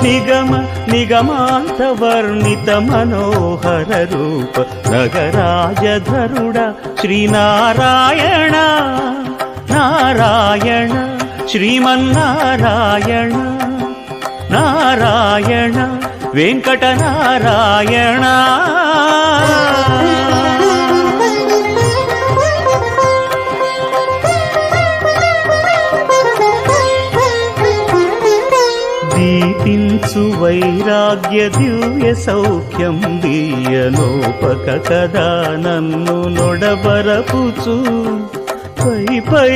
నిగమ నిగమాంత వర్ణిత మనోహర రూప నగరాజధరుడ శ్రీనారాయణ నారాయణ శ్రీమన్నారాయణ నారాయణ వెంకటనారాయణ. దీపించు వైరాగ్య దివ్య సౌఖ్యం దీయనోపక కదా నన్ను నొడబరపుచు పై పై